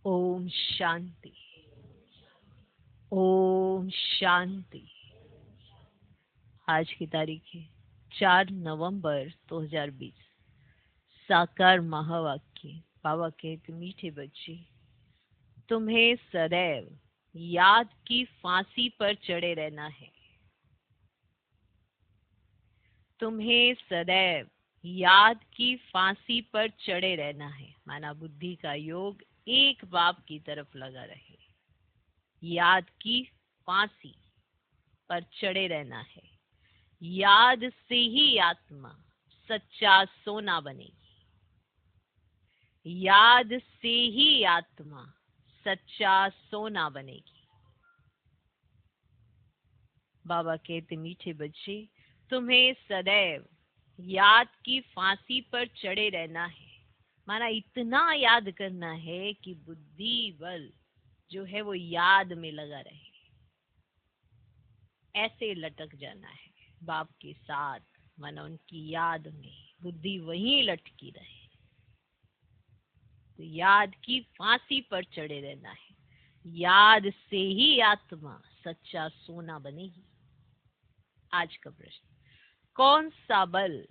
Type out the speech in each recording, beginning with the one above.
ओम शांति। ओम शांति। आज की तारीख है 4 नवंबर 2020। साकार महावाक्य। बाबा कहते, मीठे बच्चे, तुम्हें सदैव याद की फांसी पर चढ़े रहना है। तुम्हें सदैव याद की फांसी पर चढ़े रहना है। माना बुद्धि का योग एक बाप की तरफ लगा रहे। याद की फांसी पर चढ़े रहना है। याद से ही आत्मा सच्चा सोना बनेगी। याद से ही आत्मा सच्चा सोना बनेगी। बाबा कहते, मीठे बच्चे, तुम्हें सदैव याद की फांसी पर चढ़े रहना है। माना इतना याद करना है कि बुद्धि बल जो है वो याद में लगा रहे। ऐसे लटक जाना है बाप के साथ। माना उनकी याद में बुद्धि वहीं लटकी रहे। तो याद की फांसी पर चढ़े रहना है। याद से ही आत्मा सच्चा सोना बनेगी। आज का प्रश्न, कौन सा बल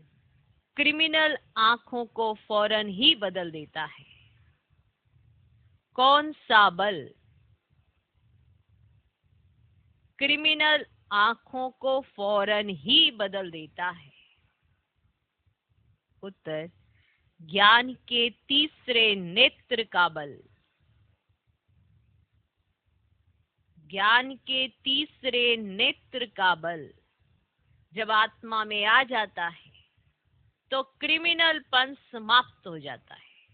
क्रिमिनल आंखों को फौरन ही बदल देता है? कौन सा बल क्रिमिनल आंखों को फौरन ही बदल देता है? उत्तर, ज्ञान के तीसरे नेत्र का बल। ज्ञान के तीसरे नेत्र का बल जब आत्मा में आ जाता है तो क्रिमिनलपन समाप्त हो जाता है।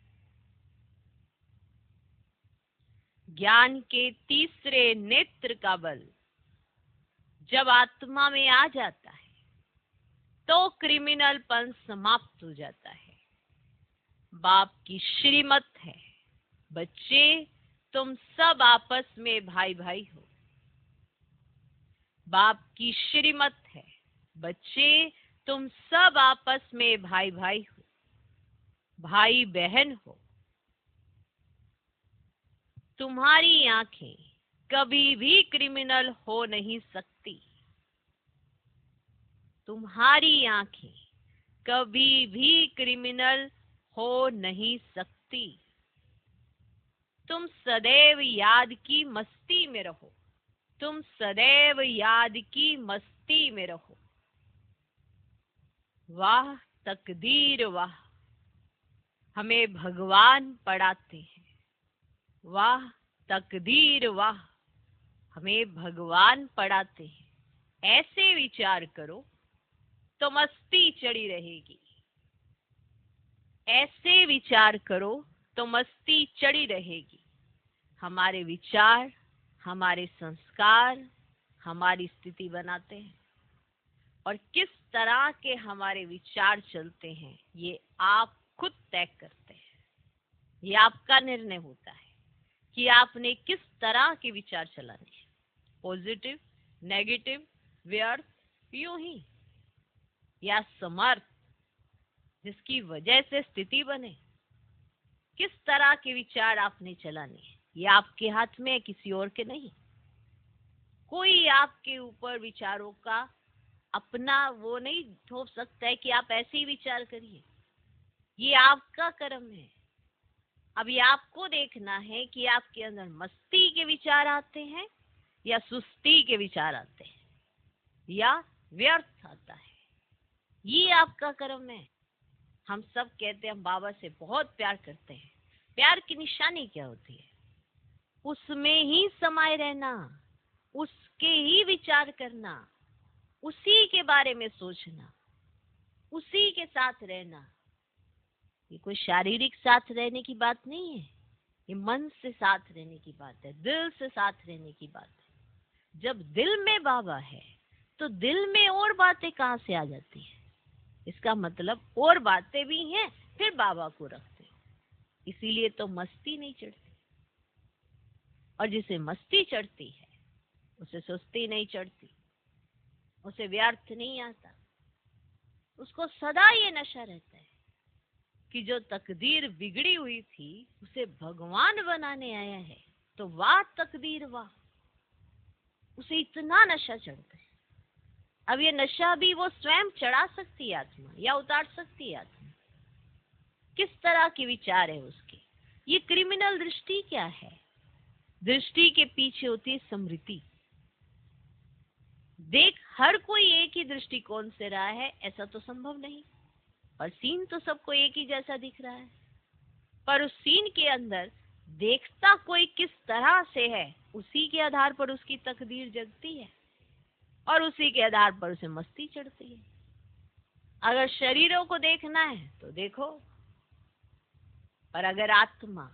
ज्ञान के तीसरे नेत्र का बल जब आत्मा में आ जाता है तो क्रिमिनलपन समाप्त हो जाता है। बाप की श्रीमत है, बच्चे तुम सब आपस में भाई भाई हो। बाप की श्रीमत है, बच्चे तुम सब आपस में भाई भाई हो, भाई बहन हो। तुम्हारी आंखें कभी भी क्रिमिनल हो नहीं सकती। तुम्हारी आंखें कभी भी क्रिमिनल हो नहीं सकती। तुम सदैव याद की मस्ती में रहो। तुम सदैव याद की मस्ती में रहो। वाह तकदीर वाह, हमें भगवान पढ़ाते हैं। वाह तकदीर वाह, हमें भगवान पढ़ाते हैं। ऐसे विचार करो तो मस्ती चढ़ी रहेगी। ऐसे विचार करो तो मस्ती चढ़ी रहेगी। हमारे विचार, हमारे संस्कार हमारी स्थिति बनाते हैं। और किस तरह के हमारे विचार चलते हैं ये आप खुद तय करते हैं। ये आपका निर्णय होता है कि आपने किस तरह के विचार चलाने हैं। पॉजिटिव, नेगेटिव, व्यर्थ, यूं ही, या समर्थ जिसकी वजह से स्थिति बने। किस तरह के विचार आपने चलाने हैं ये आपके हाथ में है, किसी और के नहीं। कोई आपके ऊपर विचारों का अपना वो नहीं थोप सकता है कि आप ऐसे ही विचार करिए। ये आपका कर्म है। अब ये आपको देखना है कि आपके अंदर मस्ती के विचार आते हैं या सुस्ती के विचार आते हैं या व्यर्थ आता है। ये आपका कर्म है। हम सब कहते हैं हम बाबा से बहुत प्यार करते हैं। प्यार की निशानी क्या होती है? उसमें ही समाये रहना, उसके ही विचार करना, उसी के बारे में सोचना, उसी के साथ रहना। ये कोई शारीरिक साथ रहने की बात नहीं है। ये मन से साथ रहने की बात है, दिल से साथ रहने की बात है। जब दिल में बाबा है तो दिल में और बातें कहाँ से आ जाती है? इसका मतलब और बातें भी हैं, फिर बाबा को रखते हो। इसीलिए तो मस्ती नहीं चढ़ती। और जिसे मस्ती चढ़ती है उसे सुस्ती नहीं चढ़ती, उसे व्यर्थ नहीं आता, उसको सदा ये नशा रहता है कि जो तकदीर बिगड़ी हुई थी उसे भगवान बनाने आया है, तो वाह तकदीर वाह। उसे इतना नशा चढ़ता है। अब ये नशा भी वो स्वयं चढ़ा सकती है आत्मा, या उतार सकती है आत्मा। किस तरह के विचार है उसके। ये क्रिमिनल दृष्टि क्या है? दृष्टि के पीछे होती है स्मृति। देख, हर कोई एक ही दृष्टिकोण से रहा है ऐसा तो संभव नहीं, और सीन तो सबको एक ही जैसा दिख रहा है, पर उस सीन के अंदर देखता कोई किस तरह से है, उसी के आधार पर उसकी तकदीर जगती है और उसी के आधार पर उसे मस्ती चढ़ती है। अगर शरीरों को देखना है तो देखो, पर अगर आत्मा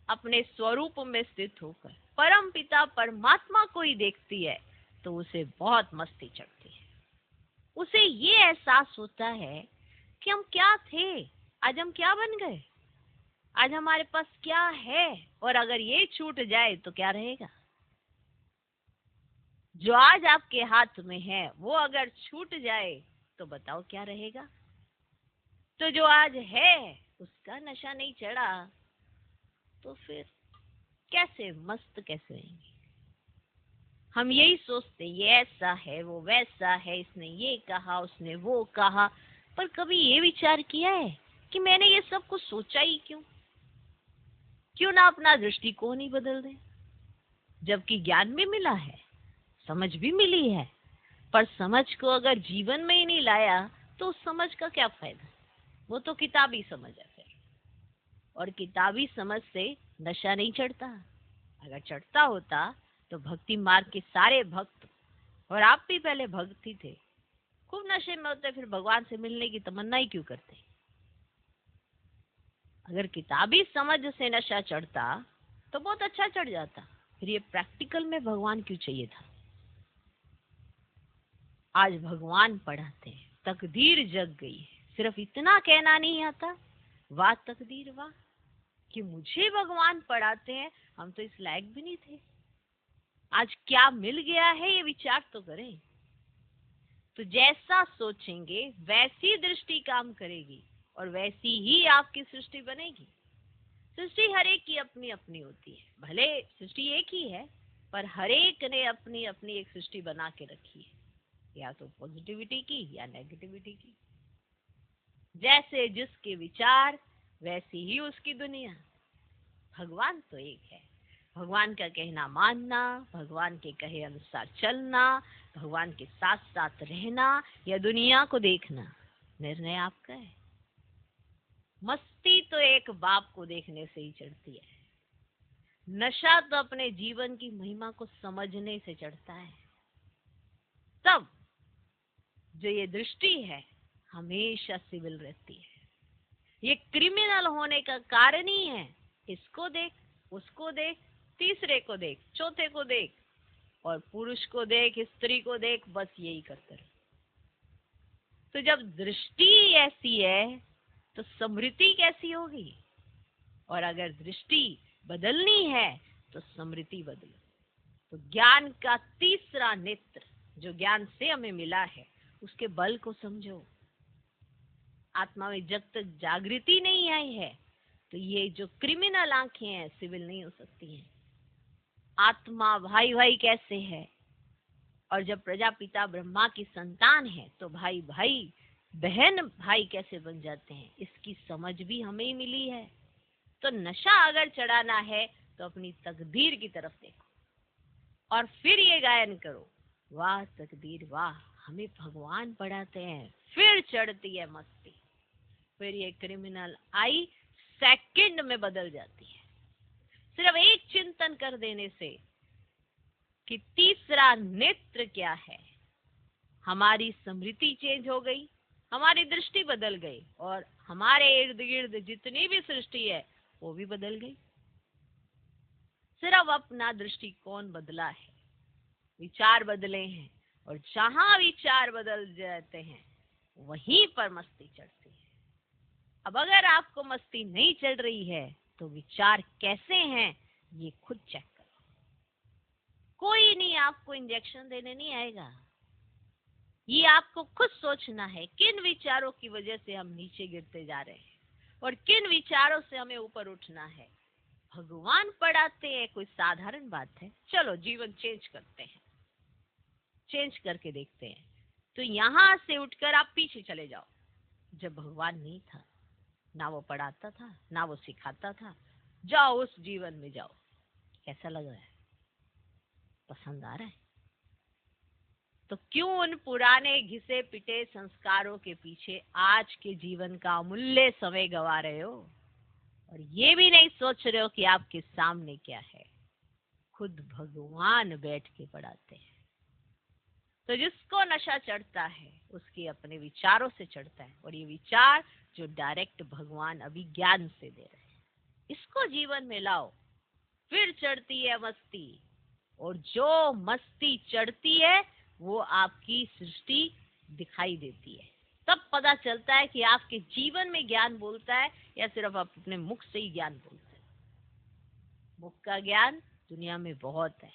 अपने स्वरूप में स्थित होकर परम पिता परमात्मा को ही देखती है तो उसे बहुत मस्ती चढ़ती है। उसे ये एहसास होता है कि हम क्या थे, आज हम क्या बन गए, आज हमारे पास क्या है, और अगर ये छूट जाए तो क्या रहेगा। जो आज आपके हाथ में है वो अगर छूट जाए तो बताओ क्या रहेगा। तो जो आज है उसका नशा नहीं चढ़ा तो फिर कैसे मस्त कैसे रहेंगे। हम यही सोचते ये ऐसा है, वो वैसा है, इसने ये कहा, उसने वो कहा, पर कभी ये विचार किया है कि मैंने ये सब कुछ सोचा ही क्यों? क्यों ना अपना दृष्टिकोण ही बदल दें। जबकि ज्ञान भी मिला है, समझ भी मिली है, पर समझ को अगर जीवन में ही नहीं लाया तो उस समझ का क्या फायदा। वो तो किताबी समझ है फिर, और किताबी समझ से नशा नहीं चढ़ता। अगर चढ़ता होता तो भक्ति मार्ग के सारे भक्त, और आप भी पहले भक्त ही थे, खूब नशे में होते, फिर भगवान से मिलने की तमन्ना ही क्यों करते। अगर किताबी समझ से नशा चढ़ता तो बहुत अच्छा चढ़ जाता, फिर ये प्रैक्टिकल में भगवान क्यों चाहिए था। आज भगवान पढ़ाते हैं, तकदीर जग गई है, सिर्फ इतना कहना नहीं आता, वाह तकदीर वाह, कि मुझे भगवान पढ़ाते हैं, हम तो इस लायक भी नहीं थे। आज क्या मिल गया है ये विचार तो करें। तो जैसा सोचेंगे वैसी दृष्टि काम करेगी और वैसी ही आपकी सृष्टि बनेगी। सृष्टि हर एक की अपनी अपनी होती है, भले सृष्टि एक ही है, पर हर एक ने अपनी अपनी एक सृष्टि बना के रखी है, या तो पॉजिटिविटी की या नेगेटिविटी की। जैसे जिसके विचार वैसी ही उसकी दुनिया। भगवान तो एक है, भगवान का कहना मानना, भगवान के कहे अनुसार चलना, भगवान के साथ साथ रहना या दुनिया को देखना, निर्णय आपका है। मस्ती तो एक बाप को देखने से ही चढ़ती है, नशा तो अपने जीवन की महिमा को समझने से चढ़ता है। तब जो ये दृष्टि है हमेशा सिविल रहती है। ये क्रिमिनल होने का कारण ही है, इसको देख, उसको देख, तीसरे को देख, चौथे को देख, और पुरुष को देख, स्त्री को देख, बस यही करते रहो। तो जब दृष्टि ऐसी है तो स्मृति कैसी होगी। और अगर दृष्टि बदलनी है तो स्मृति बदलो। तो ज्ञान का तीसरा नेत्र जो ज्ञान से हमें मिला है उसके बल को समझो। आत्मा में जब तक जागृति नहीं आई है तो ये जो क्रिमिनल आंखें हैं सिविल नहीं हो सकती हैं। आत्मा भाई भाई कैसे है, और जब प्रजापिता ब्रह्मा की संतान है तो भाई भाई बहन भाई कैसे बन जाते हैं, इसकी समझ भी हमें ही मिली है। तो नशा अगर चढ़ाना है तो अपनी तकदीर की तरफ देखो और फिर ये गायन करो, वाह तकदीर वाह, हमें भगवान पढ़ाते हैं। फिर चढ़ती है मस्ती, फिर ये क्रिमिनल आई सेकंड में बदल जाती है। सिर्फ एक चिंतन कर देने से कि तीसरा नेत्र क्या है, हमारी स्मृति चेंज हो गई, हमारी दृष्टि बदल गई, और हमारे इर्द गिर्द जितनी भी सृष्टि है वो भी बदल गई। सिर्फ अपना दृष्टिकोण बदला है, विचार बदले हैं, और जहां विचार बदल जाते हैं वहीं पर मस्ती चढ़ती है। अब अगर आपको मस्ती नहीं चढ़ रही है तो विचार कैसे हैं ये खुद चेक करो। कोई नहीं आपको इंजेक्शन देने नहीं आएगा, ये आपको खुद सोचना है किन विचारों की वजह से हम नीचे गिरते जा रहे हैं। और किन विचारों से हमें ऊपर उठना है। भगवान पढ़ाते हैं, कोई साधारण बात है? चलो जीवन चेंज करते हैं, चेंज करके देखते हैं। तो यहां से उठकर आप पीछे चले जाओ, जब भगवान नहीं था, ना वो पढ़ाता था, ना वो सिखाता था। जाओ उस जीवन में जाओ। कैसा लग रहा है? पसंद आ रहा है? तो क्यों उन पुराने घिसे पिटे संस्कारों के पीछे आज के जीवन का अमूल्य समय गवा रहे हो और ये भी नहीं सोच रहे हो कि आपके सामने क्या है? खुद भगवान बैठ के पढ़ाते हैं। तो जिसको नशा चढ़ता है उसके अपने विचारों से चढ़ता है, और ये विचार जो डायरेक्ट भगवान अभिज्ञान से दे रहे हैं, इसको जीवन में लाओ। फिर चढ़ती है मस्ती, और जो मस्ती चढ़ती है वो आपकी सृष्टि दिखाई देती है। तब पता चलता है कि आपके जीवन में ज्ञान बोलता है या सिर्फ आप अपने मुख से ही ज्ञान बोलते हैं। मुख का ज्ञान दुनिया में बहुत है,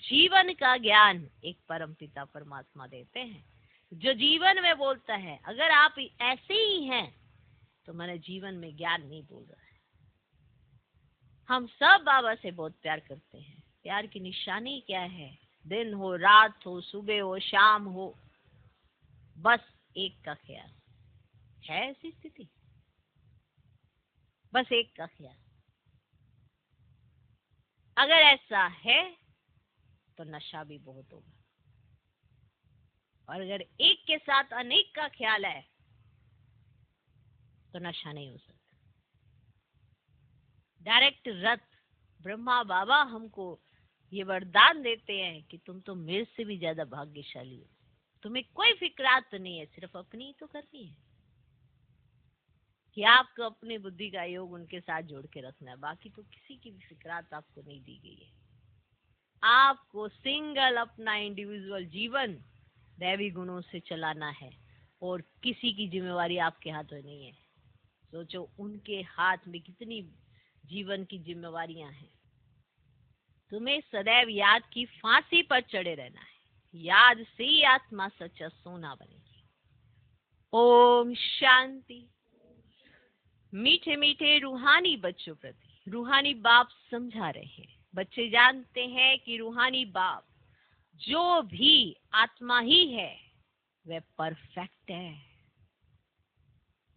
जीवन का ज्ञान एक परमपिता परमात्मा देते हैं, जो जीवन में बोलता है। अगर आप ऐसे ही हैं तो मैंने जीवन में ज्ञान नहीं बोल रहा है। हम सब बाबा से बहुत प्यार करते हैं। प्यार की निशानी क्या है? दिन हो, रात हो, सुबह हो, शाम हो, बस एक का ख्याल है। ऐसी स्थिति, बस एक का ख्याल। अगर ऐसा है तो नशा भी बहुत होगा, और अगर एक के साथ अनेक का ख्याल है तो नशा नहीं हो सकता। डायरेक्ट रथ ब्रह्मा बाबा हमको ये वरदान देते हैं कि तुम तो मेरे से भी ज्यादा भाग्यशाली हो। तुम्हें कोई फिक्रात नहीं है, सिर्फ अपनी ही तो करनी है कि आपको अपनी बुद्धि का योग उनके साथ जोड़ के रखना है। बाकी तो किसी की भी फिक्रात आपको नहीं दी गई है। आपको सिंगल अपना इंडिविजुअल जीवन दैवी गुणों से चलाना है, और किसी की जिम्मेवारी आपके हाथ में नहीं है। सोचो उनके हाथ में कितनी जीवन की जिम्मेवारियां हैं। तुम्हें सदैव याद की फांसी पर चढ़े रहना है। याद से ही आत्मा सच्चा सोना बनेगी। ओम शांति। मीठे मीठे रूहानी बच्चों प्रति रूहानी बाप समझा रहे हैं। बच्चे जानते हैं कि रूहानी बाप जो भी आत्मा ही है वह परफेक्ट है।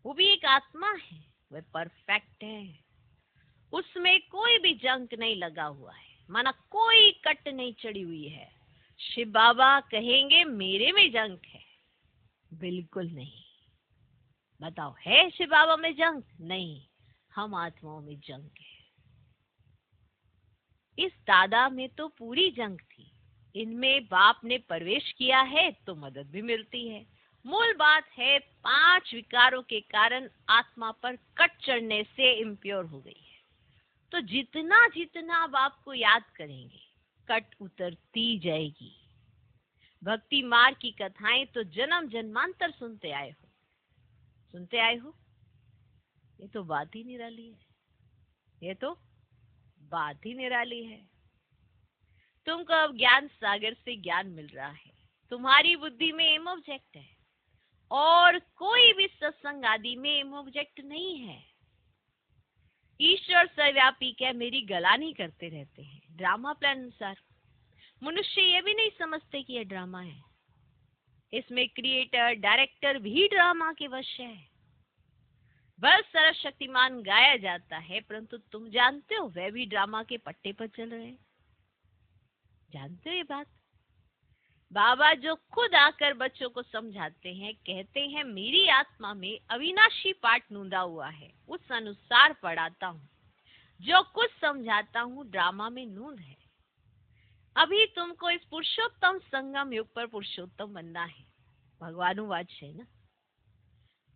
वो भी एक आत्मा है, वह परफेक्ट है। उसमें कोई भी जंक नहीं लगा हुआ है, माना कोई कट नहीं चढ़ी हुई है। शिव बाबा कहेंगे मेरे में जंक है? बिल्कुल नहीं। बताओ, है शिव बाबा में जंक? नहीं, हम आत्माओं में जंक है। इस दादा में तो पूरी जंग थी। इनमें बाप ने प्रवेश किया है तो मदद भी मिलती है। मूल बात है 5 विकारों के कारण आत्मा पर कट चढ़ने से इम्प्योर हो गई है। तो जितना जितना बाप को याद करेंगे कट उतरती जाएगी। भक्ति मार्ग की कथाएं तो जन्म जन्मांतर सुनते आए हो, सुनते आए हो। ये तो बात ही निराली है, ये तो बात ही निराली है। तुमको अब ज्ञान सागर से ज्ञान मिल रहा है। तुम्हारी बुद्धि में एम ऑब्जेक्ट है, और कोई भी सत्संग आदि में एम ऑब्जेक्ट नहीं है। ईश्वर सर्वव्यापी क्या मेरी गलानी करते रहते हैं ड्रामा प्लान अनुसार। मनुष्य ये भी नहीं समझते कि यह ड्रामा है। इसमें क्रिएटर डायरेक्टर भी ड्रामा के वश है। बस सर्वशक्तिमान गाया जाता है, परंतु तुम जानते हो वह भी ड्रामा के पट्टे पर चल रहे हैं। जानते हो ये बात? बाबा जो खुद आकर बच्चों को समझाते हैं, कहते हैं मेरी आत्मा में अविनाशी पाठ नूंदा हुआ है, उस अनुसार पढ़ाता हूँ। जो कुछ समझाता हूँ ड्रामा में नूंद है। अभी तुमको इस पुरुषोत्तम संगम युग पर पुरुषोत्तम बनना है। भगवानुवाच है ना।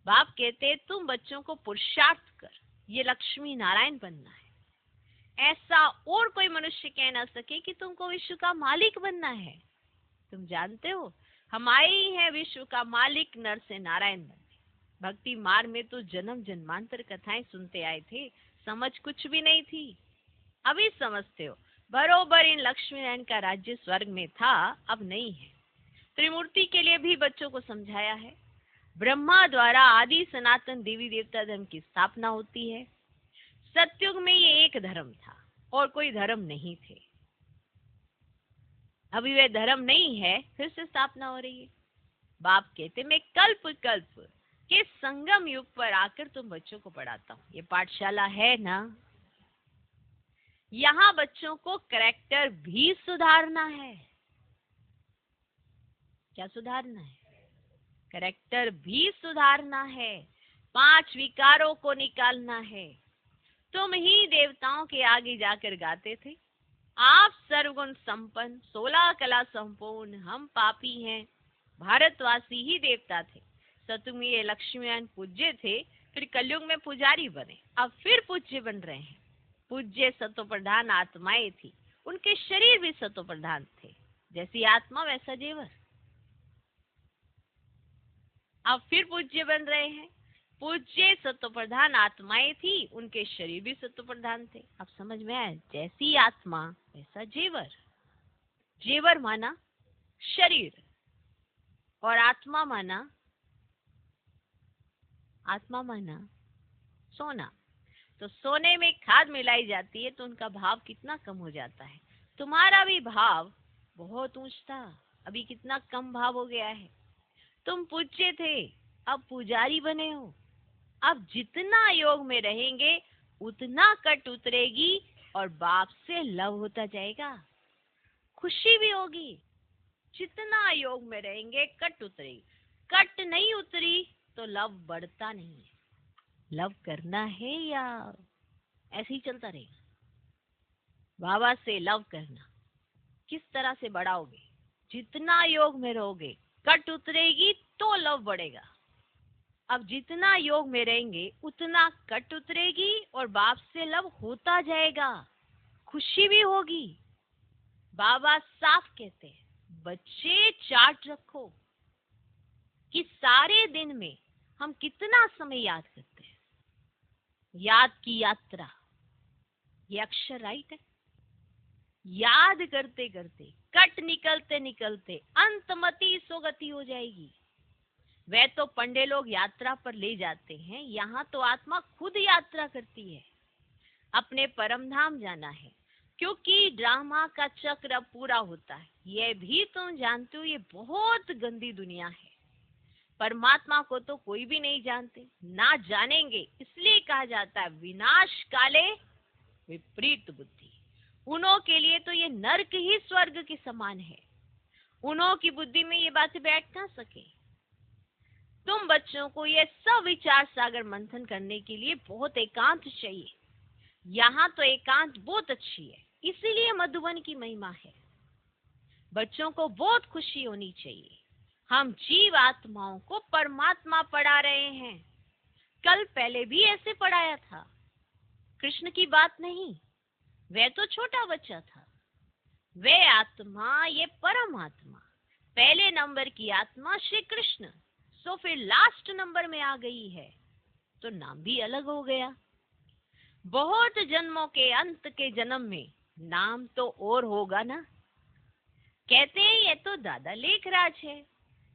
बाप कहते तुम बच्चों को पुरुषार्थ कर ये लक्ष्मी नारायण बनना है। ऐसा और कोई मनुष्य कह ना सके कि तुमको विश्व का मालिक बनना है। तुम जानते हो हम आए ही हैं विश्व का मालिक नर से नारायण बनने। भक्ति मार्ग में तो जन्म जन्मांतर कथाएं सुनते आए थे, समझ कुछ भी नहीं थी। अभी समझते हो। बरोबर इन लक्ष्मी नारायण का राज्य स्वर्ग में था, अब नहीं है। त्रिमूर्ति के लिए भी बच्चों को समझाया है। ब्रह्मा द्वारा आदि सनातन देवी देवता धर्म की स्थापना होती है। सतयुग में ये एक धर्म था और कोई धर्म नहीं थे। अभी वे धर्म नहीं है, फिर से स्थापना हो रही है। बाप कहते मैं कल्प कल्प के संगम युग पर आकर तुम बच्चों को पढ़ाता हूँ। ये पाठशाला है ना, यहाँ बच्चों को कैरेक्टर भी सुधारना है। क्या सुधारना है? कैरेक्टर भी सुधारना है। 5 विकारों को निकालना है। तुम ही देवताओं के आगे जाकर गाते थे, आप सर्वगुण संपन्न 16 कला संपूर्ण, हम पापी हैं। भारतवासी ही देवता थे। सतयुग में ये लक्ष्मीनारायण पूज्य थे, फिर कलयुग में पुजारी बने, अब फिर पूज्य बन रहे हैं। पूज्य सतो प्रधान आत्माएं थी, उनके शरीर भी सतो प्रधान थे। जैसी आत्मा वैसा जेवर। अब फिर पूज्य बन रहे हैं। पूज्य सत्व प्रधान आत्माएं थी, उनके शरीर भी सत्व प्रधान थे। अब समझ में आया? जैसी आत्मा वैसा जेवर। जेवर माना शरीर और आत्मा माना सोना। तो सोने में खाद मिलाई जाती है तो उनका भाव कितना कम हो जाता है। तुम्हारा भी भाव बहुत ऊंच था, अभी कितना कम भाव हो गया है। तुम पूज्य थे, अब पुजारी बने हो। अब जितना योग में रहेंगे उतना कट उतरेगी और बाप से लव होता जाएगा, खुशी भी होगी। जितना योग में रहेंगे कट उतरेगी। कट नहीं उतरी तो लव बढ़ता नहीं है। लव करना है या ऐसे ही चलता रहेगा? बाबा से लव करना किस तरह से बढ़ाओगे? जितना योग में रहोगे कट उतरेगी तो लव बढ़ेगा। अब जितना योग में रहेंगे उतना कट उतरेगी और बाप से लव होता जाएगा, खुशी भी होगी। बाबा साफ कहते हैं, बच्चे चार्ट रखो कि सारे दिन में हम कितना समय याद करते हैं। याद की यात्रा, ये अक्षर राइट है। याद करते करते कट निकलते निकलते अंतमति सोगति हो जाएगी। वे तो पंडे लोग यात्रा पर ले जाते हैं, यहाँ तो आत्मा खुद यात्रा करती है। अपने परम धाम जाना है, क्योंकि ड्रामा का चक्र अब पूरा होता है। ये भी तुम जानते हो, ये बहुत गंदी दुनिया है। परमात्मा को तो कोई भी नहीं जानते, ना जानेंगे। इसलिए कहा जाता है विनाश काले विपरीत बुद्धि। उन्हों के लिए तो ये नरक ही स्वर्ग के समान है। उन्हों की बुद्धि में ये बातें बैठ ना सके। तुम बच्चों को ये सब विचार सागर मंथन करने के लिए बहुत एकांत चाहिए। यहाँ तो एकांत बहुत अच्छी है, इसीलिए मधुबन की महिमा है। बच्चों को बहुत खुशी होनी चाहिए। हम जीव आत्माओं को परमात्मा पढ़ा रहे हैं। कल पहले भी ऐसे पढ़ाया था। कृष्ण की बात नहीं, वह तो छोटा बच्चा था। वे आत्मा, ये परमात्मा, पहले नंबर की आत्मा श्री कृष्ण, सो फिर लास्ट नंबर में आ गई है तो नाम भी अलग हो गया। बहुत जन्मों के अंत के जन्म में नाम तो और होगा ना। कहते हैं ये तो दादा लेखराज है।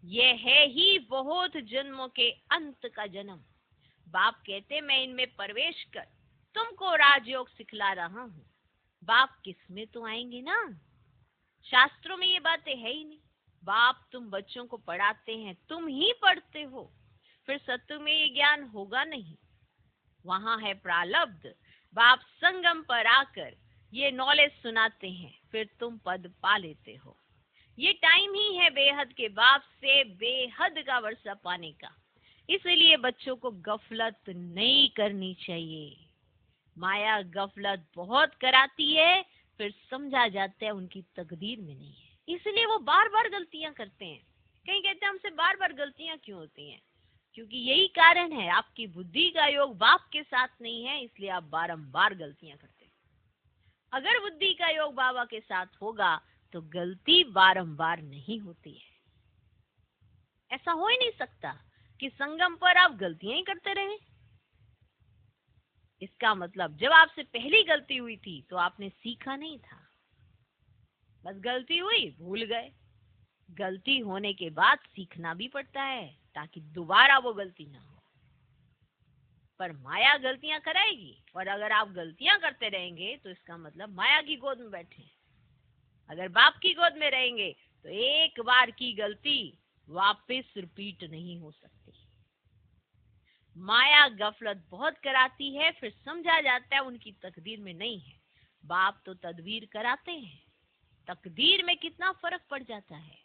ये है ही बहुत जन्मों के अंत का जन्म। बाप कहते मैं इनमें प्रवेश कर तुमको राजयोग सिखला रहा हूँ। बाप किसमें तो आएंगे ना। शास्त्रों में ये बातें है ही नहीं। बाप तुम बच्चों को पढ़ाते हैं, तुम ही पढ़ते हो, फिर सत्य में ये ज्ञान होगा नहीं। वहां है प्रारब्ध। बाप संगम पर आकर ये नॉलेज सुनाते हैं, फिर तुम पद पा लेते हो। ये टाइम ही है बेहद के बाप से बेहद का वर्षा पाने का। इसलिए बच्चों को गफलत नहीं करनी चाहिए। माया गफलत बहुत कराती है, फिर समझा जाता है उनकी तकदीर में नहीं है, इसलिए वो बार बार गलतियां करते हैं। कहीं कहते हैं हमसे बार बार गलतियां क्यों होती हैं? क्योंकि यही कारण है, आपकी बुद्धि का योग बाप के साथ नहीं है, इसलिए आप बारंबार गलतियां करते हैं। अगर बुद्धि का योग बाबा के साथ होगा तो गलती बारंबार नहीं होती है। ऐसा हो ही नहीं सकता कि संगम पर आप गलतियां ही करते रहे। इसका मतलब जब आपसे पहली गलती हुई थी तो आपने सीखा नहीं था, बस गलती हुई भूल गए। गलती होने के बाद सीखना भी पड़ता है। ताकि दोबारा वो गलती ना हो। पर माया गलतियां कराएगी, और अगर आप गलतियां करते रहेंगे तो इसका मतलब माया की गोद में बैठे हैं। अगर बाप की गोद में रहेंगे तो एक बार की गलती वापस रिपीट नहीं हो सकती। माया गफलत बहुत कराती है, फिर समझा जाता है उनकी तकदीर में नहीं है। बाप तो तदबीर कराते हैं। तकदीर में कितना फर्क पड़ जाता है।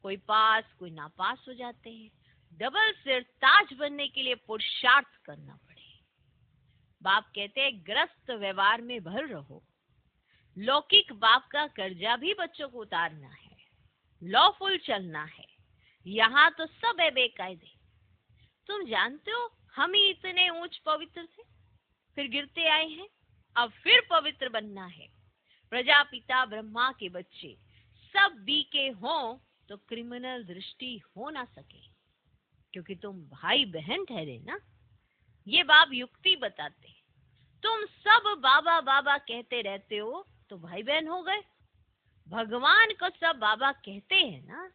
कोई पास कोई नापास हो जाते हैं। डबल सिर ताज बनने के लिए पुरुषार्थ करना पड़े। बाप कहते हैं ग्रस्त व्यवहार में भर रहो। लौकिक बाप का कर्जा भी बच्चों को उतारना है, लॉफुल चलना है। यहाँ तो सब है बेकायदे। तुम जानते हो हम ही इतने ऊंच पवित्र थे, फिर गिरते आए हैं, अब फिर पवित्र बनना है। प्रजापिता ब्रह्मा के बच्चे सब बीके हों तो क्रिमिनल दृष्टि हो ना सके, क्योंकि तुम भाई बहन ठहरे ना। ये बाप युक्ति बताते। तुम सब बाबा बाबा कहते रहते हो तो भाई बहन हो गए। भगवान को सब बाबा कहते हैं ना।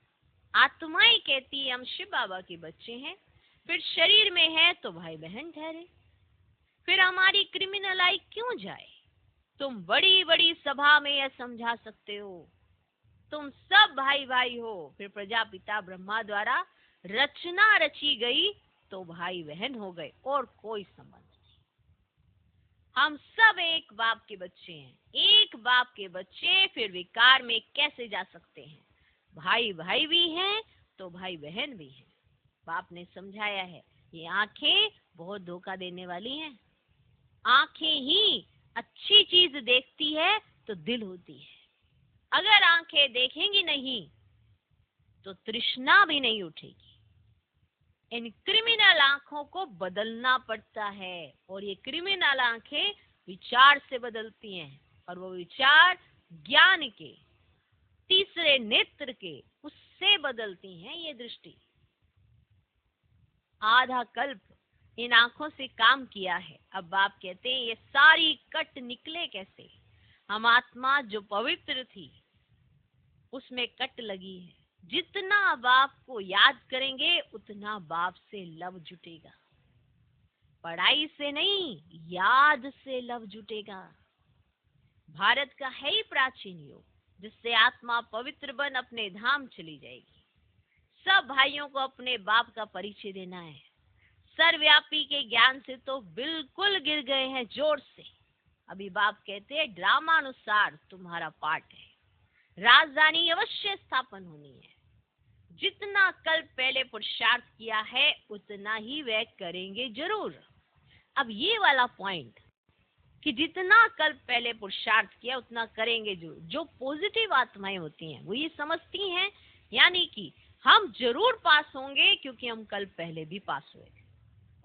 आत्माएं कहती है हम शिव बाबा के बच्चे हैं, फिर शरीर में है तो भाई बहन ठहरे। फिर हमारी क्रिमिनल आई क्यों जाए? तुम बड़ी बड़ी सभा में यह समझा सकते हो तुम सब भाई भाई हो। फिर प्रजापिता ब्रह्मा द्वारा रचना रची गई तो भाई बहन हो गए, और कोई संबंध नहीं। हम सब एक बाप के बच्चे हैं। एक बाप के बच्चे फिर विकार में कैसे जा सकते हैं? भाई भाई भी हैं तो भाई बहन भी हैं। बाप ने समझाया है ये आंखें बहुत धोखा देने वाली हैं। आंखें ही अच्छी चीज देखती है तो दिल होती है। अगर आंखें देखेंगी नहीं तो तृष्णा भी नहीं उठेगी। इन क्रिमिनल आंखों को बदलना पड़ता है, और ये क्रिमिनल आंखें विचार से बदलती हैं, और वो विचार ज्ञान के तीसरे नेत्र के उससे बदलती हैं। ये दृष्टि आधा कल्प इन आंखों से काम किया है। अब बाप कहते हैं ये सारी कट निकले कैसे? हम आत्मा जो पवित्र थी उसमें कट लगी है। जितना बाप को याद करेंगे उतना बाप से लव जुटेगा। पढ़ाई से नहीं, याद से लव जुटेगा। भारत का है ही प्राचीन युग, जिससे आत्मा पवित्र बन अपने धाम चली जाएगी। सब भाइयों को अपने बाप का परिचय देना है। सर्वव्यापी के ज्ञान से तो बिल्कुल गिर गए हैं जोर से। अभी बाप कहते हैं ड्रामानुसार तुम्हारा पाठ है। राजधानी अवश्य स्थापन होनी है। जितना कल पहले पुरुषार्थ किया है उतना ही वह करेंगे जरूर। अब ये वाला पॉइंट कि जितना कल पहले पुरुषार्थ किया उतना करेंगे जरूर, जो पॉजिटिव आत्माएं होती हैं वो ये समझती हैं, यानी कि हम जरूर पास होंगे क्योंकि हम कल पहले भी पास हुए।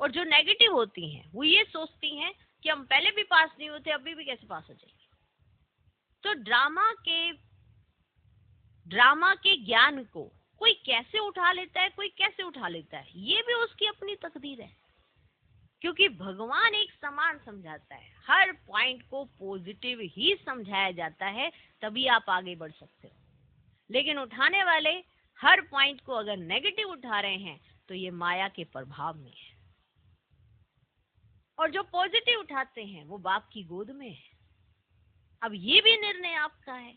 और जो नेगेटिव होती हैं वो ये सोचती हैं कि हम पहले भी पास नहीं होते, अभी भी कैसे पास हो जाएंगे। तो ड्रामा के ज्ञान को कोई कैसे उठा लेता है, कोई कैसे उठा लेता है, ये भी उसकी अपनी तकदीर है। क्योंकि भगवान एक समान समझाता है। हर पॉइंट को पॉजिटिव ही समझाया जाता है, तभी आप आगे बढ़ सकते हो। लेकिन उठाने वाले हर पॉइंट को अगर नेगेटिव उठा रहे हैं तो ये माया के प्रभाव में है। और जो पॉजिटिव उठाते हैं वो बाप की गोद में है। अब ये भी निर्णय आपका है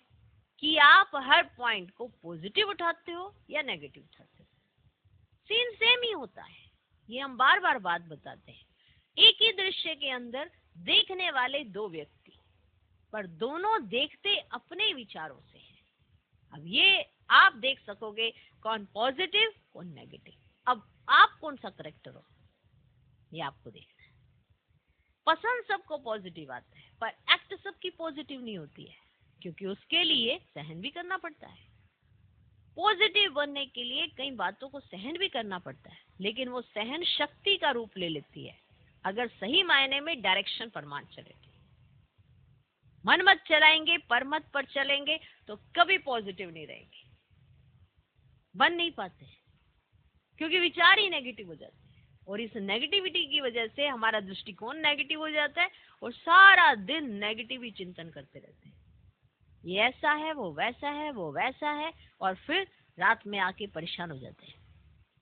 कि आप हर पॉइंट को पॉजिटिव उठाते हो या नेगेटिव उठाते हो। सीन सेम ही होता है, ये हम बार बार बात बताते हैं। एक ही दृश्य के अंदर देखने वाले दो व्यक्ति, पर दोनों देखते अपने विचारों से हैं। अब ये आप देख सकोगे कौन पॉजिटिव कौन नेगेटिव। अब आप कौन सा करेक्टर हो ये आपको देखना है। पसंद सबको पॉजिटिव आता है, पर एक्ट सबकी पॉजिटिव नहीं होती है, क्योंकि उसके लिए सहन भी करना पड़ता है। पॉजिटिव बनने के लिए कई बातों को सहन भी करना पड़ता है, लेकिन वो सहन शक्ति का रूप ले लेती है अगर सही मायने में डायरेक्शन पर मान चले। मन मत चलाएंगे, परमत पर चलेंगे तो कभी पॉजिटिव नहीं रहेंगे, बन नहीं पाते, क्योंकि विचार ही नेगेटिव हो जाते हैं। और इस नेगेटिविटी की वजह से हमारा दृष्टिकोण नेगेटिव हो जाता है और सारा दिन नेगेटिव ही चिंतन करते रहते हैं। ये ऐसा है, वो वैसा है, वो वैसा है, और फिर रात में आके परेशान हो जाते हैं।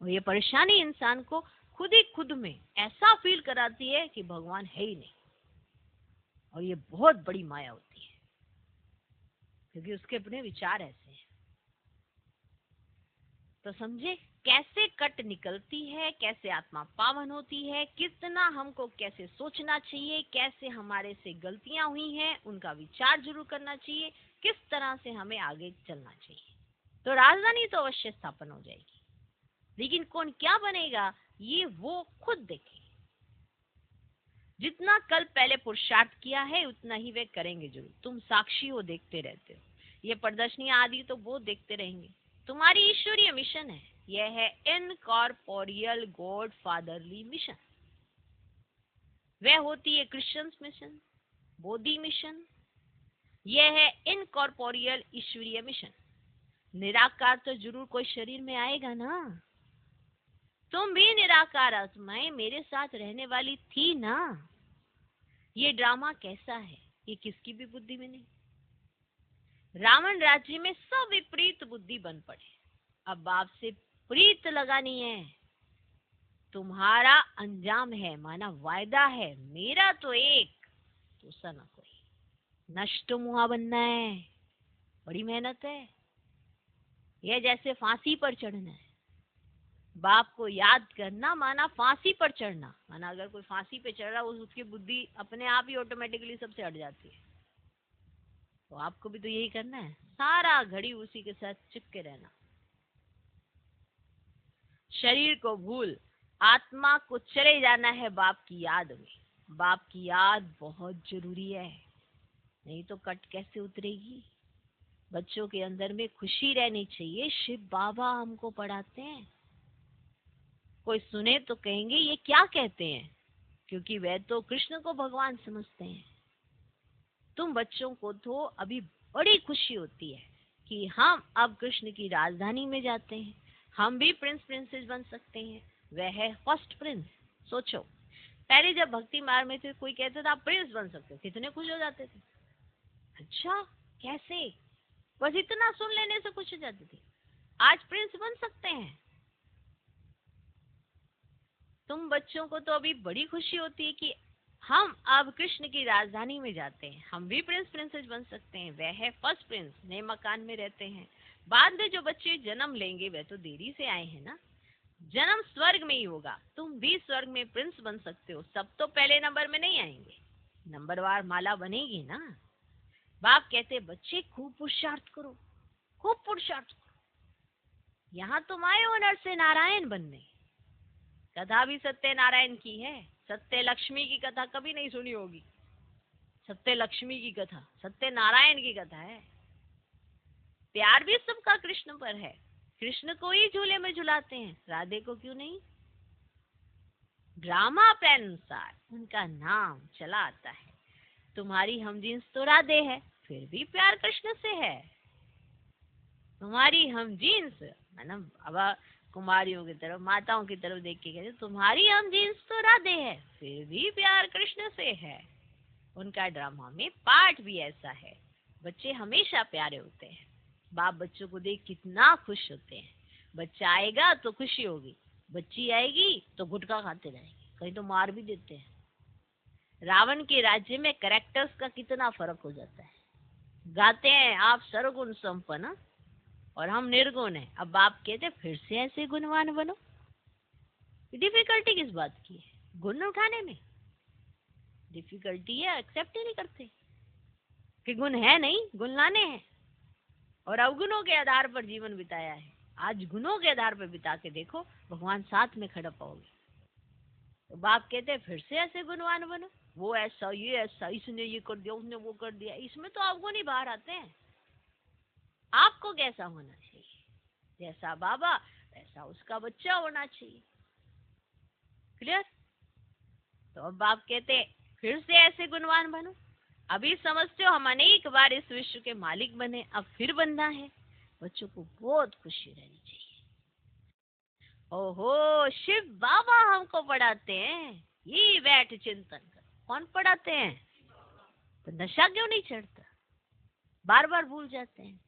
और ये परेशानी इंसान को खुद ही खुद में ऐसा फील कराती है कि भगवान है ही नहीं, और ये बहुत बड़ी माया होती है, क्योंकि उसके अपने विचार ऐसे हैं। तो समझे कैसे कट निकलती है, कैसे आत्मा पावन होती है, कितना हमको कैसे सोचना चाहिए, कैसे हमारे से गलतियां हुई हैं उनका विचार जरूर करना चाहिए, किस तरह से हमें आगे चलना चाहिए। तो राजधानी तो अवश्य स्थापन हो जाएगी, लेकिन कौन क्या बनेगा ये वो खुद देखे। जितना कल पहले पुरुषार्थ किया है उतना ही वे करेंगे जरूर। तुम साक्षी हो, देखते रहते हो, ये प्रदर्शनियां आदि तो वो देखते रहेंगे। तुम्हारी ईश्वरीय मिशन है, यह है इनकॉर्पोरियल गॉड फादरली मिशन। वह होती है क्रिश्चियंस मिशन, बोधि मिशन, यह है इनकॉर्पोरियल ईश्वरीय मिशन। निराकार तो जरूर कोई शरीर में आएगा ना। तुम भी निराकार आत्माएं मेरे साथ रहने वाली थी ना। ये ड्रामा कैसा है, ये किसकी भी बुद्धि में नहीं। रावण राज्य में सब विपरीत बुद्धि बन पड़े। अब बाप से प्रीत लगानी है, तुम्हारा अंजाम है, माना वायदा है, मेरा तो एक दूसरा ना कोई। नष्ट मुहा बनना है, बड़ी मेहनत है। यह जैसे फांसी पर चढ़ना है, बाप को याद करना माना फांसी पर चढ़ना। माना अगर कोई फांसी पे चढ़ रहा है उसकी बुद्धि अपने आप ही ऑटोमेटिकली सबसे हट जाती है। तो आपको भी तो यही करना है, सारा घड़ी उसी के साथ चिपके रहना। शरीर को भूल आत्मा को चले जाना है बाप की याद में। बाप की याद बहुत जरूरी है, नहीं तो कट कैसे उतरेगी। बच्चों के अंदर में खुशी रहनी चाहिए। शिव बाबा हमको पढ़ाते हैं, कोई सुने तो कहेंगे ये क्या कहते हैं, क्योंकि वे तो कृष्ण को भगवान समझते हैं। तुम बच्चों को तो अभी बड़ी खुशी होती है कि हम अब कृष्ण की राजधानी में जाते हैं, हम भी प्रिंस प्रिंसेस बन सकते हैं। वह है फर्स्ट प्रिंस। सोचो पहले जब भक्ति मार्ग में थे कोई कहता था आप प्रिंस बन सकते हो, कितने खुश हो जाते थे। अच्छा कैसे, बस इतना सुन लेने से खुश हो जाते थे। आज प्रिंस बन सकते हैं। तुम बच्चों को तो अभी बड़ी खुशी होती है कि हम अब कृष्ण की राजधानी में जाते हैं, हम भी प्रिंस प्रिंसेस बन सकते हैं। वह है फर्स्ट प्रिंस, नए मकान में रहते हैं। बाद में जो बच्चे जन्म लेंगे वे तो देरी से आए हैं ना। जन्म स्वर्ग में ही होगा, तुम भी स्वर्ग में प्रिंस बन सकते हो। सब तो पहले नंबर में नहीं आएंगे, नंबरवार माला बनेगी ना। बाप कहते बच्चे खूब पुरुषार्थ करो, खूब पुरुषार्थ करो। यहाँ तुम आए हो नर से नारायण बनने। कथा भी सत्य नारायण की है, सत्य लक्ष्मी की कथा कभी नहीं सुनी होगी। सत्य लक्ष्मी की कथा सत्य नारायण की कथा है। प्यार भी सबका कृष्ण पर है, कृष्ण को ही झूले में झुलाते हैं, राधे को क्यों नहीं। ड्रामा प्लान अनुसार उनका नाम चला आता है। तुम्हारी हम जींस तो राधे है, फिर भी प्यार कृष्ण से है। तुम्हारी हम जींस मतलब अब कुमारियों की तरफ, माताओं की तरफ देख के कहते तुम्हारी हम जींस तो राधे है, फिर भी प्यार कृष्ण से है। उनका ड्रामा में पार्ट भी ऐसा है। बच्चे हमेशा प्यारे होते हैं, बाप बच्चों को देख कितना खुश होते हैं। बच्चा आएगा तो खुशी होगी, बच्ची आएगी तो गुटखा खाते रहेंगे, कहीं तो मार भी देते हैं। रावण के राज्य में कैरेक्टर्स का कितना फर्क हो जाता है। गाते हैं आप सर्वगुण संपन्न और हम निर्गुण हैं। अब बाप कहते फिर से ऐसे गुणवान बनो। डिफिकल्टी किस बात की है, गुण उठाने में डिफिकल्टी है, एक्सेप्ट ही नहीं करते कि गुण है नहीं, गुण लाने हैं। और अवगुणों के आधार पर जीवन बिताया है, आज गुणों के आधार पर बिता के देखो, भगवान साथ में खड़ा पाओगे। तो बाप कहते हैं फिर से ऐसे गुणवान बनो। वो ऐसा, ये ऐसा, इसने ये कर दिया, उसने वो कर दिया, इसमें तो अवगुण ही बाहर आते हैं। आपको कैसा होना चाहिए, जैसा बाबा वैसा उसका बच्चा होना चाहिए। क्लियर। तो अब बाप कहते फिर से ऐसे गुणवान बनो। अभी समझते हो हम अनेक बार इस विश्व के मालिक बने, अब फिर बनना है। बच्चों को बहुत खुशी रहनी चाहिए। ओहो शिव बाबा हमको पढ़ाते हैं, ये बैठ चिंतन कर। कौन पढ़ाते हैं, तो नशा क्यों नहीं चढ़ता, बार बार भूल जाते हैं।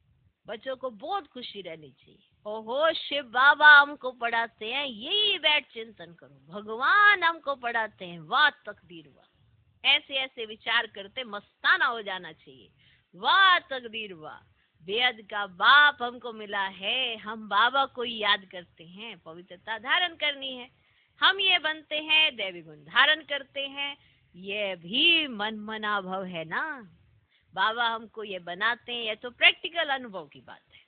बच्चों को बहुत खुशी रहनी चाहिए। ओहो, शिव बाबा हमको पढ़ाते हैं, यही बैठ चिंतन करो, भगवान हमको पढ़ाते हैं, वाह तकदीर वाह। ऐसे ऐसे विचार करते मस्ताना हो जाना चाहिए। वाह तकदीर वाह, बेहद का बाप हमको मिला है, हम बाबा को ही याद करते हैं, पवित्रता धारण करनी है, हम ये बनते हैं, दैवी गुण धारण करते हैं, ये भी मन मनाभव है ना। बाबा हमको ये बनाते हैं, ये तो प्रैक्टिकल अनुभव की बात है।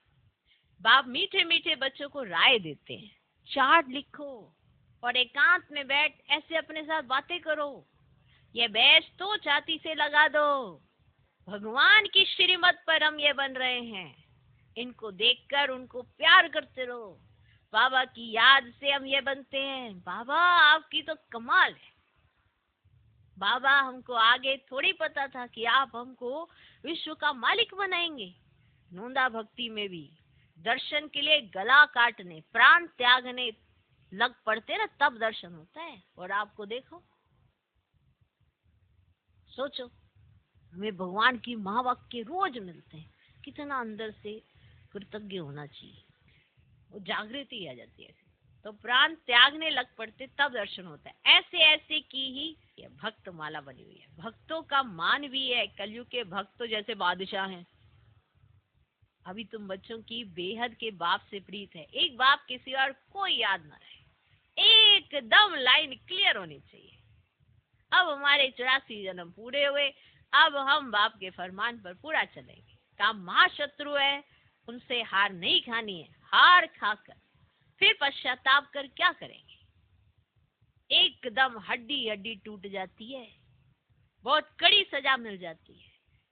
बाप मीठे मीठे बच्चों को राय देते हैं, चार्ट लिखो और एकांत में बैठ ऐसे अपने साथ बातें करो, ये बैच तो छाती से लगा दो, भगवान की श्रीमत पर हम ये बन रहे हैं, इनको देखकर उनको प्यार करते रहो, बाबा की याद से हम ये बनते हैं। बाबा आपकी तो कमाल है। बाबा हमको आगे थोड़ी पता था कि आप हमको विश्व का मालिक बनाएंगे। नोंदा भक्ति में भी दर्शन के लिए गला काटने, प्राण त्यागने लग पड़ते ना, तब दर्शन होता है। और आपको देखो, सोचो, हमें भगवान की महावाक्य रोज मिलते हैं, कितना अंदर से कृतज्ञ होना चाहिए, वो जागृति आ जाती है। तो प्राण त्यागने लग पड़ते तब दर्शन होता है। ऐसे ऐसे की ही ये भक्त माला बनी हुई है। भक्तों का मान भी है, कलयुग के भक्त तो जैसे बादशाह हैं। अभी तुम बच्चों की बेहद के बाप से प्रीत है, एक बाप के सिवा कोई याद ना रहे, एकदम लाइन क्लियर होनी चाहिए। अब हमारे 84 जन्म पूरे हुए, अब हम बाप के फरमान पर पूरा चलेंगे। काम महाशत्रु है, उनसे हार नहीं खानी है, हार खाकर फिर पश्चाताप कर क्या करेंगे। एकदम हड्डी हड्डी टूट जाती है, बहुत कड़ी सजा मिल जाती है,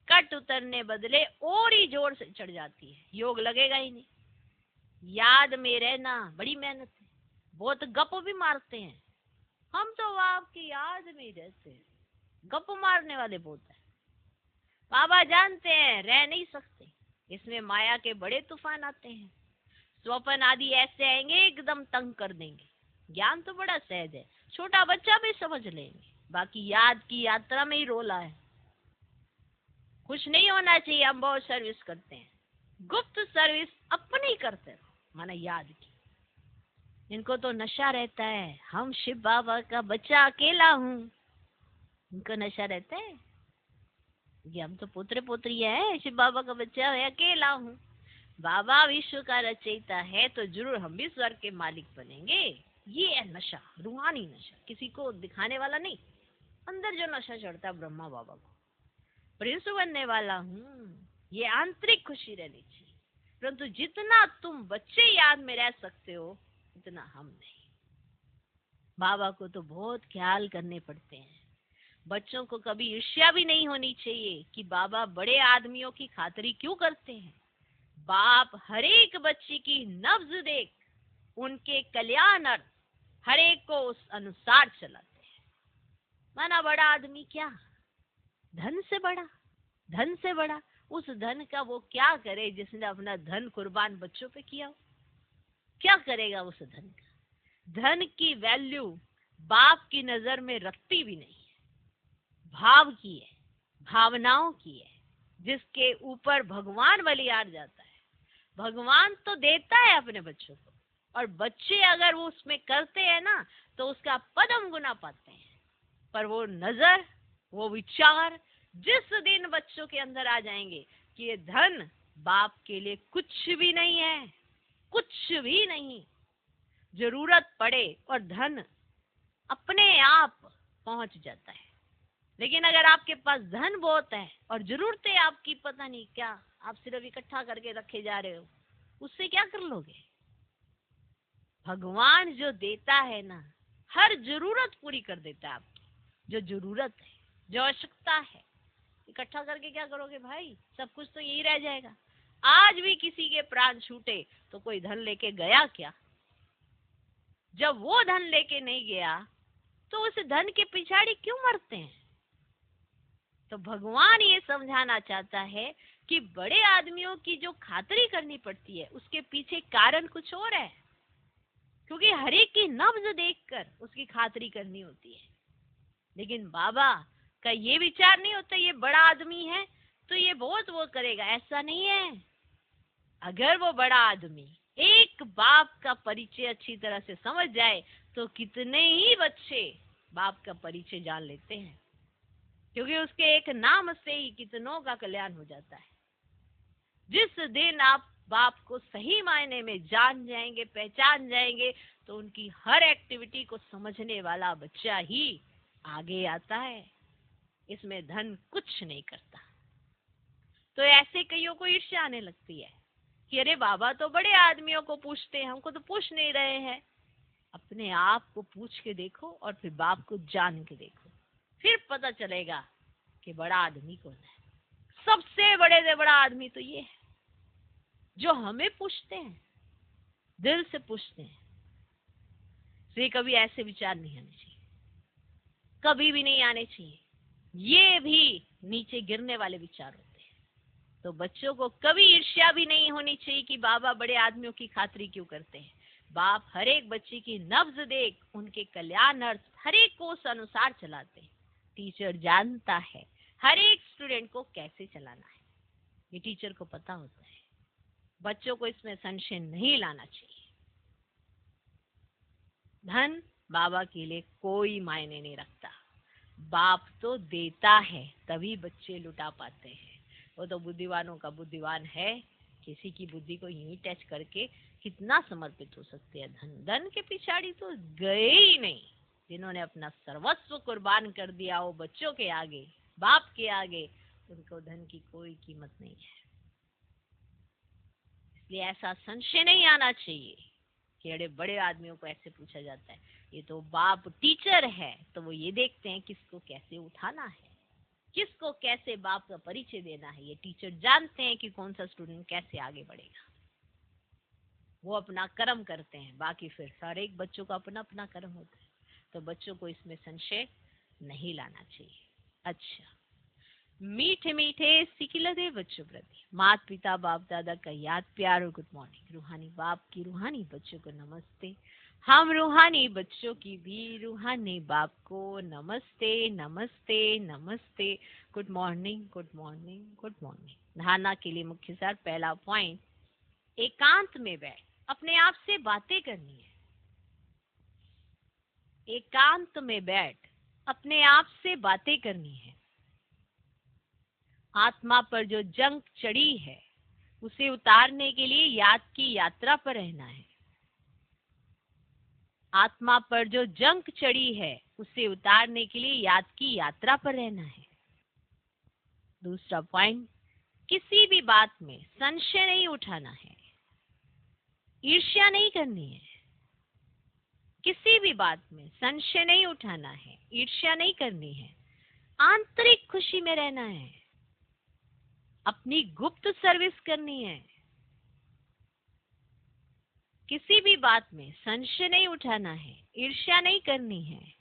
कट उतरने बदले और ही जोर से चढ़ जाती है, योग लगेगा ही नहीं। याद में रहना बड़ी मेहनत है, बहुत गप भी मारते हैं हम तो, आपकी याद में ही रहते हैं, गप मारने वाले बहुत है। बाबा जानते हैं रह नहीं सकते, इसमें माया के बड़े तूफान आते हैं, स्वप्न आदि ऐसे आएंगे एकदम तंग कर देंगे। ज्ञान तो बड़ा सहज है, छोटा बच्चा भी समझ लेंगे, बाकी याद की यात्रा में ही रोला है। खुश नहीं होना चाहिए, हम बहुत सर्विस करते हैं, गुप्त सर्विस अपनी करते रहो, माना याद की। इनको तो नशा रहता है, हम शिव बाबा का बच्चा अकेला हूँ, इनको नशा रहता है कि हम तो पुत्र पुत्री है, शिव बाबा का बच्चा है, अकेला हूँ। बाबा विश्व का रचयिता है तो जरूर हम भी स्वर्ग के मालिक बनेंगे। ये है नशा, रूहानी नशा, किसी को दिखाने वाला नहीं, अंदर जो नशा चढ़ता है ब्रह्मा बाबा को, प्रिंस बनने वाला हूँ, ये आंतरिक खुशी रहनी चाहिए। परंतु जितना तुम बच्चे याद में रह सकते हो उतना हम नहीं। बाबा को तो बहुत ख्याल करने पड़ते हैं। बच्चों को कभी ईर्ष्या भी नहीं होनी चाहिए कि बाबा बड़े आदमियों की खातिरी क्यों करते हैं। बाप हर एक बच्चे की नब्ज देख उनके कल्याण अर्थ हर एक को उस अनुसार चलाते हैं। माना बड़ा आदमी क्या, धन से बड़ा, धन से बड़ा, उस धन का वो क्या करे जिसने अपना धन कुर्बान बच्चों पे किया हो, क्या करेगा उस धन का। धन की वैल्यू बाप की नजर में रखती भी नहीं है, भाव की है, भावनाओं की है, जिसके ऊपर भगवान बलिहार जाता है। भगवान तो देता है अपने बच्चों को, और बच्चे अगर वो उसमें करते हैं ना तो उसका पदम गुना पाते हैं। पर वो नजर, वो विचार जिस दिन बच्चों के अंदर आ जाएंगे कि ये धन बाप के लिए कुछ भी नहीं है, कुछ भी नहीं, जरूरत पड़े और धन अपने आप पहुंच जाता है। लेकिन अगर आपके पास धन बहुत है और जरूरतें आपकी पता नहीं क्या, आप सिर्फ इकट्ठा करके रखे जा रहे हो, उससे क्या कर लोगे। भगवान जो देता है ना, हर जरूरत पूरी कर देता है आपकी, जो जरूरत है, जो आवश्यकता है। इकट्ठा करके क्या करोगे भाई, सब कुछ तो यही रह जाएगा। आज भी किसी के प्राण छूटे तो कोई धन लेके गया क्या? जब वो धन लेके नहीं गया तो उस धन के पिछाड़ी क्यों मरते हैं? तो भगवान ये समझाना चाहता है कि बड़े आदमियों की जो खातिरी करनी पड़ती है उसके पीछे कारण कुछ और है, क्योंकि हर एक की नब्ज देखकर उसकी खातिरी करनी होती है। लेकिन बाबा का ये विचार नहीं होता ये बड़ा आदमी है तो ये बहुत वो करेगा, ऐसा नहीं है। अगर वो बड़ा आदमी एक बाप का परिचय अच्छी तरह से समझ जाए तो कितने ही बच्चे बाप का परिचय जान लेते हैं, क्योंकि उसके एक नाम से ही कितनों का कल्याण हो जाता है। जिस दिन आप बाप को सही मायने में जान जाएंगे, पहचान जाएंगे, तो उनकी हर एक्टिविटी को समझने वाला बच्चा ही आगे आता है। इसमें धन कुछ नहीं करता। तो ऐसे कईयों को ईर्ष्या आने लगती है कि अरे बाबा तो बड़े आदमियों को पूछते हैं, हमको तो पूछ नहीं रहे हैं। अपने आप को पूछ के देखो और फिर बाप को जान के देखो, फिर पता चलेगा कि बड़ा आदमी कौन है। सबसे बड़े से बड़ा आदमी तो ये है जो हमें पूछते हैं, दिल से पूछते हैं। तो कभी ऐसे विचार नहीं आने चाहिए, कभी भी नहीं आने चाहिए। ये भी नीचे गिरने वाले विचार होते हैं। तो बच्चों को कभी ईर्ष्या भी नहीं होनी चाहिए कि बाबा बड़े आदमियों की खातिरी क्यों करते हैं। बाप हर एक बच्चे की नब्ज देख उनके कल्याणार्थ हर एक को उस अनुसार चलाते हैं। टीचर जानता है हर एक स्टूडेंट को कैसे चलाना है, ये टीचर को पता होता है। बच्चों को इसमें संशय नहीं लाना चाहिए। धन बाबा के लिए कोई मायने नहीं रखता। बाप तो देता है तभी बच्चे लुटा पाते हैं। वो तो बुद्धिवानों का बुद्धिवान है, किसी की बुद्धि को यूं टच करके कितना समर्पित हो सकते हैं। धन के पिछाड़ी तो गए ही नहीं। जिन्होंने अपना सर्वस्व कुर्बान कर दिया वो बच्चों के आगे, बाप के आगे, उनको धन की कोई कीमत नहीं है। इसलिए ऐसा संशय नहीं आना चाहिए कि अरे बड़े आदमियों को ऐसे पूछा जाता है। ये तो बाप टीचर है, तो वो ये देखते हैं किसको कैसे उठाना है, किसको कैसे बाप का परिचय देना है। ये टीचर जानते हैं कि कौन सा स्टूडेंट कैसे आगे बढ़ेगा। वो अपना कर्म करते हैं, बाकी फिर हर एक बच्चों का अपना अपना कर्म होता है। तो बच्चों को इसमें संशय नहीं लाना चाहिए। अच्छा, मीठे मीठे सिकिलदे बच्चों प्रति माता पिता बाप दादा का याद प्यार और गुड मॉर्निंग। रूहानी बाप की रूहानी बच्चों को नमस्ते। हम रूहानी बच्चों की भी रूहानी बाप को नमस्ते नमस्ते नमस्ते। Good morning good morning good morning. धारणा के लिए मुख्य सार पहला पॉइंट, एकांत में बैठ अपने आप से बातें करनी है। एकांत में बैठ अपने आप से बातें करनी है। आत्मा पर जो जंग चढ़ी है उसे उतारने के लिए याद की यात्रा पर रहना है। आत्मा पर जो जंग चढ़ी है उसे उतारने के लिए याद की यात्रा पर रहना है। दूसरा पॉइंट, किसी भी बात में संशय नहीं उठाना है, ईर्ष्या नहीं करनी है। किसी भी बात में संशय नहीं उठाना है, ईर्ष्या नहीं करनी है। आंतरिक खुशी में रहना है, अपनी गुप्त सर्विस करनी है। किसी भी बात में संशय नहीं उठाना है, ईर्ष्या नहीं करनी है।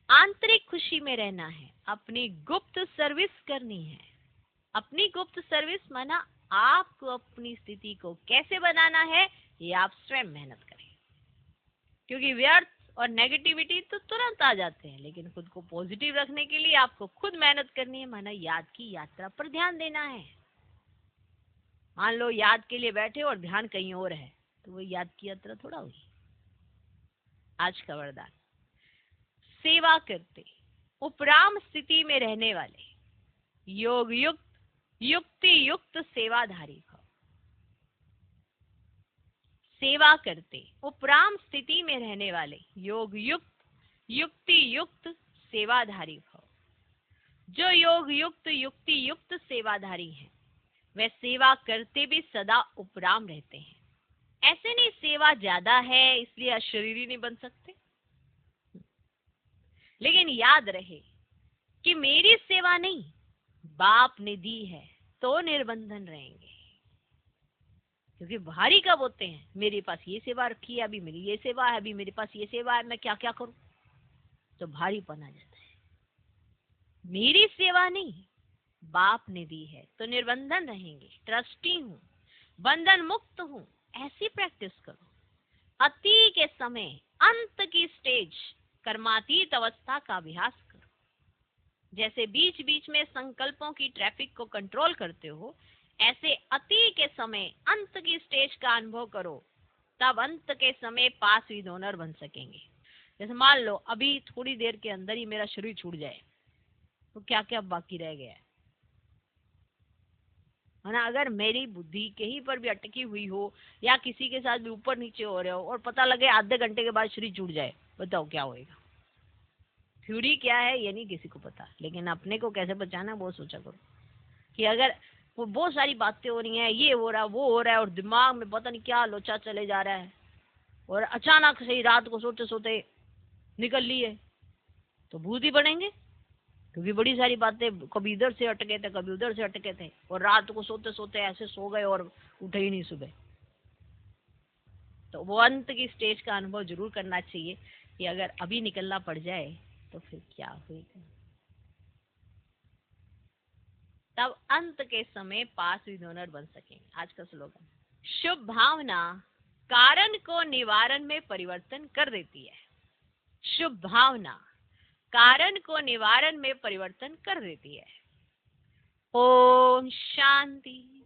आंतरिक खुशी में रहना है, अपनी गुप्त सर्विस करनी है। अपनी गुप्त सर्विस माना आपको अपनी स्थिति को कैसे बनाना है ये आप स्वयं मेहनत करें। क्योंकि व्यर्थ और नेगेटिविटी तो तुरंत आ जाते हैं, लेकिन खुद को पॉजिटिव रखने के लिए आपको खुद मेहनत करनी है। माना याद की यात्रा पर ध्यान देना है। मान लो याद के लिए बैठे और ध्यान कहीं और है, तो वो याद की यात्रा थोड़ा हुई। आज का वरदान, सेवा करते उपराम स्थिति में रहने वाले योग युक्त युक्ति युक्त सेवाधारी भव। सेवा करते उपराम स्थिति में रहने वाले योग युक्त युक्ति युक्त सेवाधारी भव। जो योग युक्त युक्ति युक्त सेवाधारी हैं वे सेवा करते भी सदा उपराम रहते हैं। ऐसे नहीं सेवा ज्यादा है इसलिए अशरीरी नहीं बन सकते, लेकिन याद रहे कि मेरी सेवा नहीं बाप ने दी है तो निर्बंधन रहेंगे। क्योंकि भारी कब होते हैं, मेरे पास ये सेवा रखी है, अभी मेरी ये सेवा है, अभी मेरे पास ये सेवा है, मैं क्या क्या करूं, तो भारीपन आ जाता है। मेरी सेवा नहीं बाप ने दी है तो निर्बंधन रहेंगे। ट्रस्टी हूं, बंधन मुक्त हूं, ऐसी प्रैक्टिस करो। अति के समय अंत की स्टेज कर्मातीत अवस्था का अभ्यास करो। जैसे बीच बीच में संकल्पों की ट्रैफिक को कंट्रोल करते हो, ऐसे अति के समय, अंत की स्टेज का अनुभव करो, तब अंत के समय पास विद ऑनर बन सकेंगे। जैसे मान लो अभी थोड़ी देर के अंदर ही मेरा शरीर छूट जाए, तो क्या क्या बाकी रह गया है ना। अगर मेरी बुद्धि कहीं पर भी अटकी हुई हो या किसी के साथ भी ऊपर नीचे हो रहे हो और पता लगे आधे घंटे के बाद शरीर छूट जाए, बताओ क्या होएगा। थ्योरी क्या है ये नहीं किसी को पता, लेकिन अपने को कैसे बचाना वो सोचा करो कि अगर वो बहुत सारी बातें हो रही हैं, ये हो रहा है वो हो रहा है और दिमाग में पता नहीं क्या लोचा चले जा रहा है और अचानक से ही रात को सोते सोते निकल लिए, तो भूत ही बनेंगे। क्योंकि बड़ी सारी बातें कभी इधर से अटके थे कभी उधर से अटके थे और रात को सोते सोते ऐसे सो गए और उठे ही नहीं सुबह। तो वो अंत की स्टेज का अनुभव जरूर करना चाहिए कि अगर अभी निकलना पड़ जाए तो फिर क्या होगा। तब अंत के समय पास विद ऑनर बन सकेंगे। आज का स्लोगन, शुभ भावना कारण को निवारण में परिवर्तन कर देती है। शुभ भावना कारण को निवारण में परिवर्तन कर देती है। ओम शांति।